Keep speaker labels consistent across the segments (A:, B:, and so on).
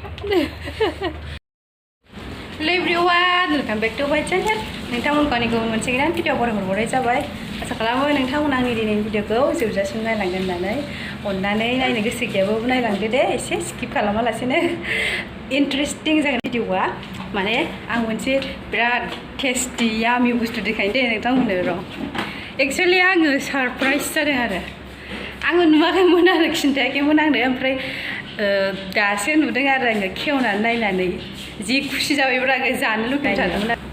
A: Hello everyone, welcome back to my channel. नोंथांमोनखौ आंनि गुबुन मोनसे गोदान भिडिअ बरायहरनाय जाबाय। आसा खालामो नोंथांमोना आंनि दिनैनि भिडिअखौ जोबजासिम नायलांगोन होननानै अननानै नायनो गोसो गैयाबाबो नायलांदो दे एसे स्किप खालामालासेनो इन्टारेस्टिं जागोन भिडिअआ माने आं मोनसे बिराद टेस्टि यामि बुस्थु देखायनो दे नोंथांमोननो र' एक्चुअली आङो सरप्राइज जादों आरो आङो नुवाखैमोन आरो खिन्थायाखैमोन आंनो ओमफ्राय दासो नुदों आरो आङो खेवनानै नायनानै जि खुसि जाबायब्रा आङो जानो लुगैबाय थादोंमोन आरो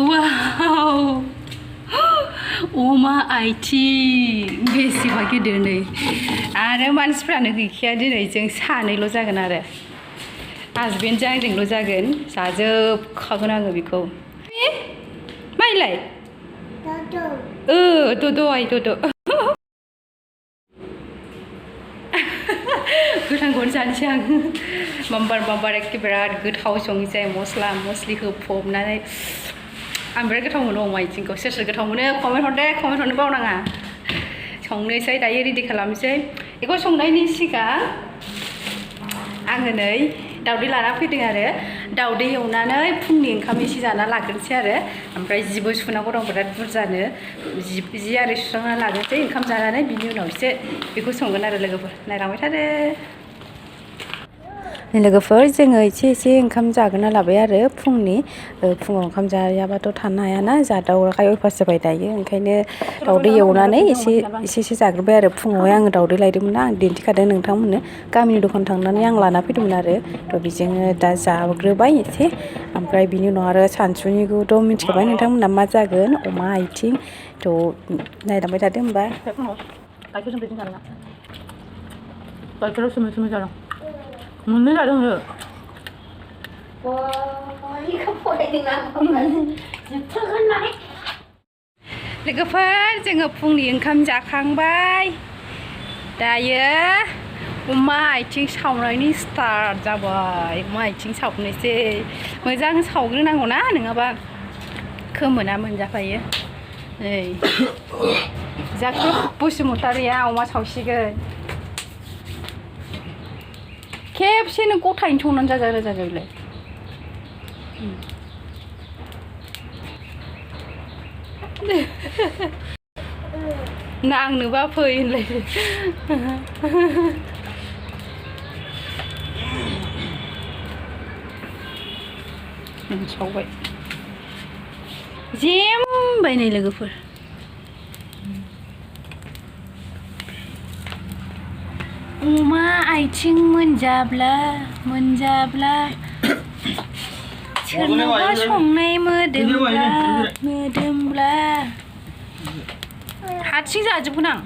A: वाव अमा आइथिं बेसेबा गिदिर नै आरो मानसिफ्रानो गैखाया दिनै जों सानैल' जागोन आरो हासबेन्डजों आंजोंल' जागोन जाजोबखागोन आङो बेखौ माइलाय दद' आइ दद' गोथांखौनो जानोसै आं बाम्बार एखे बिराद गोथाव संसै मस्ला मस्लि होफबनानै आं बिराद गोथाव मोनो अमा आइथिंखौ सोर सोर गोथाव मोनो कमेन्ट हरनो बावनाङा संनोसै दायो रेडि खालामनोसै बेखौ संनायनि सिगां आङो नै दावदै लाना फैदों आरो दावदै एवनानै फुंनि ओंखाम एसे जाना लाग्रोनोसै आरो ओमफ्राय जिबो सुनांगौ दं बिराद बुरजानो जि आरो सुस्रांना लाग्रोनोसै ओंखाम जानानै बिनि उनावसो बेखौ संगोन आरो लोगोफोर नायलांबाय थादो लोगोफोर जोङो एसे ओंखाम जाग्रोना लाबाय आरो फुङाव ओंखाम जायाबाथ' थानो हायाना जादावग्राखाय अयभास जाबाय दायो ओंखायनो दावदै एवनानै एसे जाग्रोबाय आरो फुङावहाय आङो दावदै लायदोंमोन ना आं दिन्थिखादों नोंथांमोननो गामिनि दखान थांनानै आं लाना फैदोंमोन आरो थ' बेजोंनो दा जाग्रोबाय एसे ओमफ्राय बिनि उनाव आरो सानसुनिखौथ' मिथिखाबाय नोंथांमोना मा जागोन अमा आइथिं थ' नायलांबाय थादो होमबा गाइखेरजों बिदिनो जादों गाइखेराव सोमै जादों मोननै जादों लोगोफोर जोङो फुंनि ओंखाम जाखांबाय दायो अमा आइथिं सावनायनि स्टार्ट जाबाय अमा आइथिं सावनोसै मोजां सावग्रोनांगौ ना नङाबा खोमोना मोनजाफायो नै जाख्रुब बसुमतारिया अमा सावसिगोन खेबसेनो गथायैनो संनानै जाजायोलाय ना आंनोबा फै होनलायदो सावबाय जेमबाय नै लोगोफोर अमा आइथिं मोनजाब्ला सोरनावबा संनाय मोदोमब्ला हारसिं जाजोबगोन आं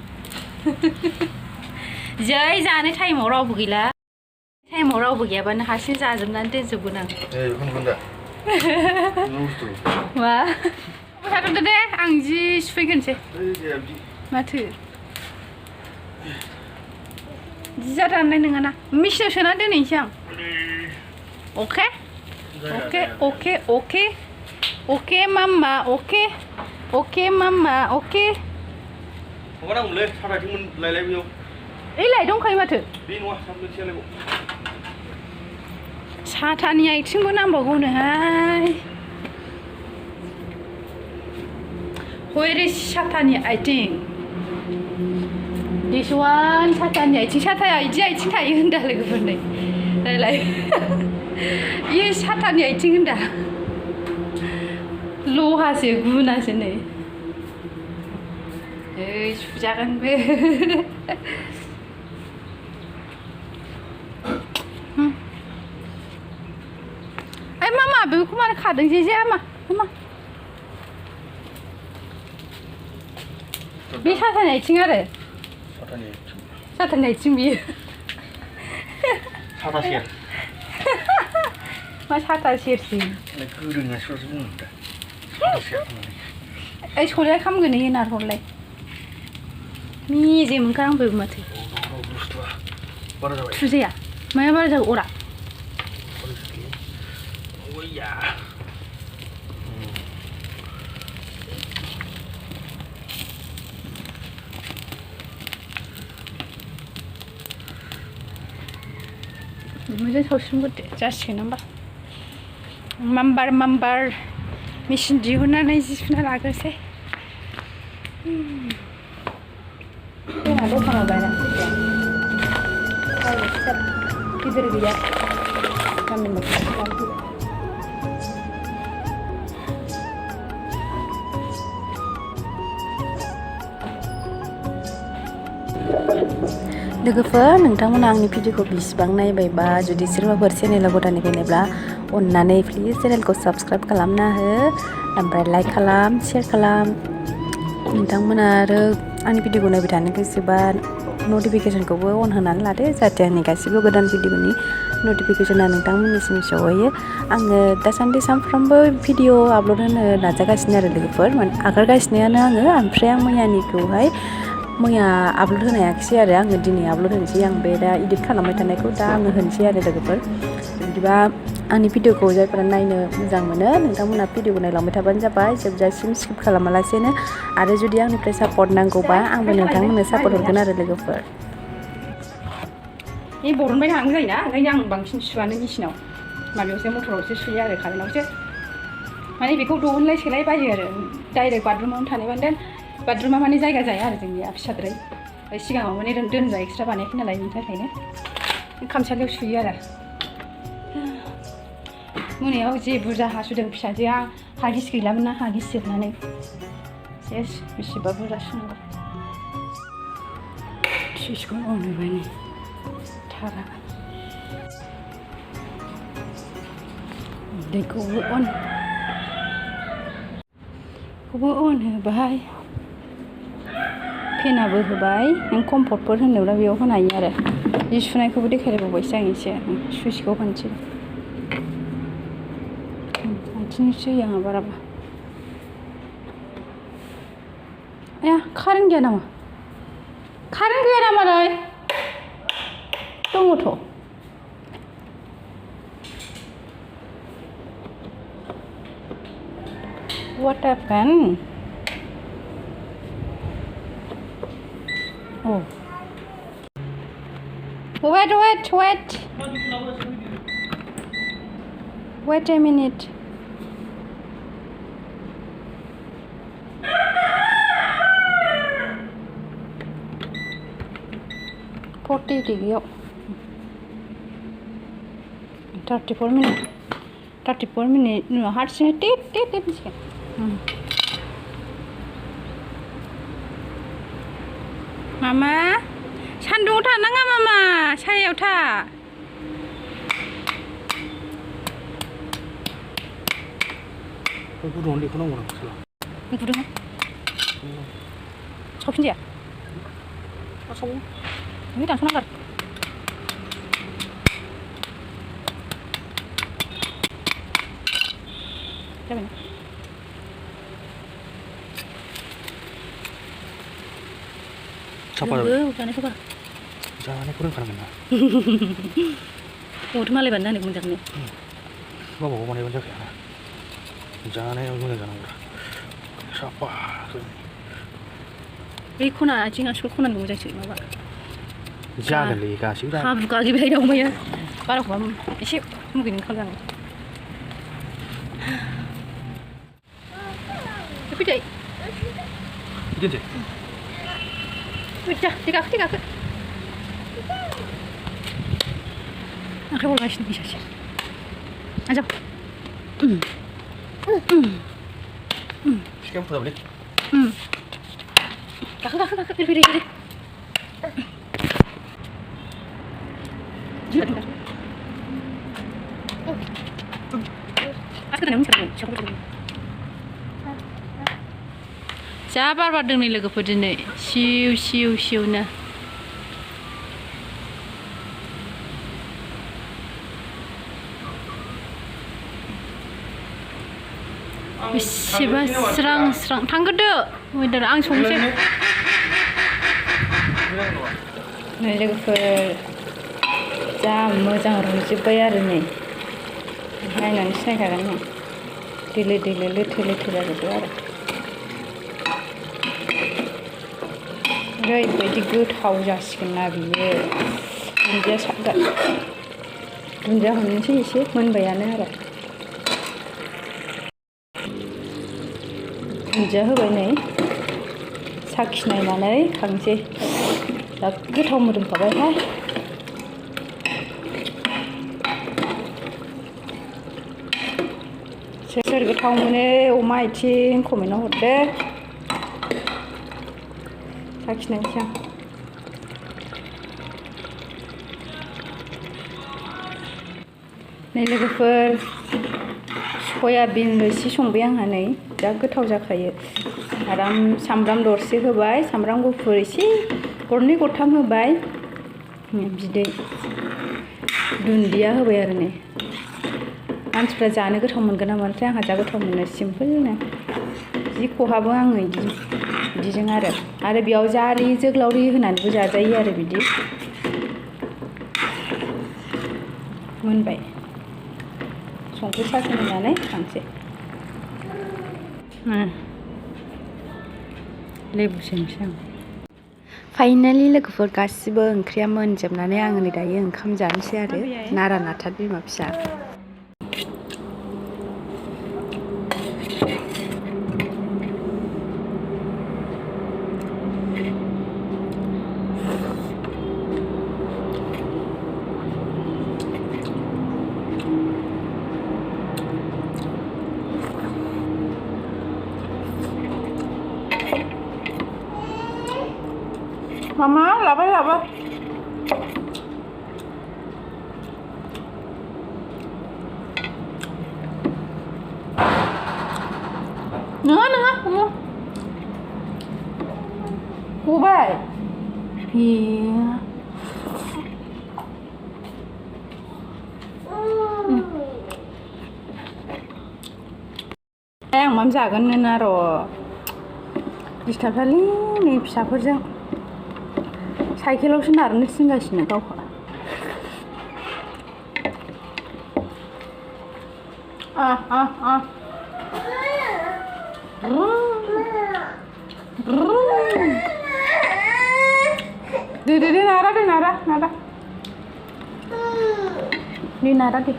A: जै जानो टाइमाव रावबो गैयाबानो हारसिं जाजोबनानै दोनजोबगोन आं मा थाथ'दो दे आं जि सुफैगोनसै माथो जि जाथारनाय नङाना मेचिनाव सोना दोनहैनोसै आं अके मामा अके मामा अके
B: माबा नांगौलै साथाथिं लायलाय बेयाव
A: एलाय दंखायो माथो
B: बे नङा साथाथिं
A: साथानि आइथिंबो नांबावगौनोहाय Where is साथानि आइथिं This one साथानि आइथिं साथाया इदि आइथिं थायो होनदा लोगोफोरनो नायलाय इयो साथानि आइथिं होनदा लहासो गुनासो नै सुजागोनबो ओइ मामा बेखौ मानो खादों जे मामा बे साथानि आइथिं आरो साथानि आइथिं बियो
B: साथा सेर
A: मा साथा सेरसै
B: गोदोनासोसो बुङो दा साथा सेर
A: ओइ सलाया खामगोन इयो नारहरलाय मेजे मोनखार आंबो माथो थुजाया माया बारा जागौ अरा मोजां सावस्रिमग्रोदो जासिगोन होमबा माम्बार मेचिन दिहुननानै जि सुना लाग्रोसै जोंहा दखानाव बायनानै फैबाय गिदिर गैया गामिनि मोखाङाव लांफैबाय लोगोफोर नोंथांमोना आंनि भिडिअखौ बेसेबां नायबायबा जुदि सोरबाफोर चेनेलाव गोदाननिफ्राय नायब्ला अननानै प्लिज चेनेलखौ साबस्क्राइब खालामना हो ओमफ्राय लाइक खालाम शेयार खालाम नोंथांमोना आरो आंनि भिडिअखौ नायबाय थानो गोसोबा नटिफिकेसनखौबो अन होनानै लादो जाहाथे आंनि गासिबो गोदान भिडिअनि नटिफिकेसना नोंथांमोननिसिम सहैयो आङो दासान्दि सानफ्रामबो भिडिअ आपल'ड होनो नाजागासिनो आरो लोगोफोर आगारगासिनोआनो आङो ओमफ्राय आं मैया आपल'ड होनो हायाखिसै आरो आङो दिनै आपल'ड होनोसै आं बे दा इडिट खालामबाय थानायखौ दा आङो होनोसै आरो लोगोफोर बिदिबा आंनि भिडिअखौ जायफोरा नायनो मोजां मोनो नोंथांमोना भिडिअखौ नायलांबाय थाबानो जाबाय जोबजासिम स्किप खालामालासेनो आरो जुदि आंनिफ्राय सापर्ट नांगौबा आंबो नोंथांमोननो सापर्ट हरगोन आरो लोगोफोर बे बरनबाय थानांगौ जायोना ओंखायनो आं बांसिन सुवानो मेचिनाव माबायावसो मटरावसो सुयो आरो कारेन्टआवसो माने बेखौ दिहुनलाय सोलाय बायो आरो डाइरेक्ट बाथरुमावनो थानायबानो देन बाथरुमा माने जायगा जाया आरो जोंनिया फिसाद्राय सिगाङाव माने दोनजा एक्सट्रा बानायाखै नालाय बिनि थाखायनो खामसालियाव सुयो आरो मोनायाव जे बुरजा हासुदों फिसाजोआ हागिस गैलामोन ना हागिस जोबनानै सेस बेसेबा बुरजा सुनांगौ सुइचखौ अन होबाय नै थारा दैखौबो अन होबाय फेनाबो होबाय नों कम्फर्टफोर होनोब्ला बेयाव होनो हायो आरो जि सुनायखौबो देखायलायबावबायसो आं एसे सुइचखौ होनोसै आथिंसो आंहा बाराबा आया कारेन्ट गैया नामालाय दङथ' What happened? Oh. Wait. Wait a minute. Forty degree. 34 minutes. 34 minutes. No, hard sing. Tit. Mama, सान्दुङाव थानाङा मामा सायायाव था
B: गुदुङाव दैखौ नांगौ नामा
A: गुदुं सावफिन जाया
B: सावो
A: नै दानस'नांगौ जाबाय
B: साफा जानायखौ रोंखानांगोन ना
A: अथ' मालाय बानायनो मोजांनो
B: गावबा गाव बानायबानो जाखाया ना जानायाव मोजां जानांगौ साफा
A: बै खना आथिं आसिखौ खनानि मोजांसो माबा
B: जागोनलै गासैबो
A: हाब्रु गाग्लिबाय दावमाया बाराखौबा एसे मुगैनो ओंखारलाङो फैदो
B: बिदिनोसै
A: गाखो आखाइ बलगासिनो बिसासो आजाव
B: सिगां फुजाबलै
A: गाखो फैदो जा बार बारदों नै लोगोफोर दिनै सिवनो बेसेबा स्रां थांग्रोदो वेदारा आं संसै नै लोगोफोर जा मोजां रुजोब्बाय आरो नै नायनानै सिनायखागोन नों दोलो लोथो जाजोब्बाय आरो ओरैबायदि गोथाव जासिगोन ना बियो दुन्दिया सागोन दुन्दिया हरनोसै एसे मोनबायानो आरो दुन्दिया होबाय नै साखिनायनानै खांसै दा गोथाव मोदोमखाबायहाय सोर गोथाव मोनो अमा आथिं कमेन्टआव हरदो साखिनायसै आं नै लोगोफोर सयाबिन रोसि संबाय आंहा नै जा गोथाव जाखायो आराम सामब्राम दरसे होबाय सामब्राम गुफुर एसे गरनै गरथाम होबाय बिदै दुन्दिया होबाय आरो नै मानसिफ्रा जानो गोथाव मोनगोन ना मोनाथाय आंहा जा गोथाव मोनो सिम्पोलनो जि खहाबो आङो बिदिजों आरो बेयाव जारि जोगोलावरि होनानैबो जाजायो आरो बिदि मोनबाय संख्रि साखिनानै खांसै लेबु सेमसै आं फाइनालि लोगोफोर गासिबो ओंख्रिया मोनजोबनानै आङो नै दायो ओंखाम जानोसै आरो नारा नाथा बिमा फिसा Mama, labar. Nengah, kamu. Kubai. Iya. Yang mam jagan naro. Distabalि नै फिसाफोरजों साइकेलावसो नारनो थिनगासिनो गावखौ दे नारा दे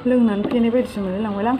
A: लोंनानै फेनाय बायदिसो मोनलायलांबायलां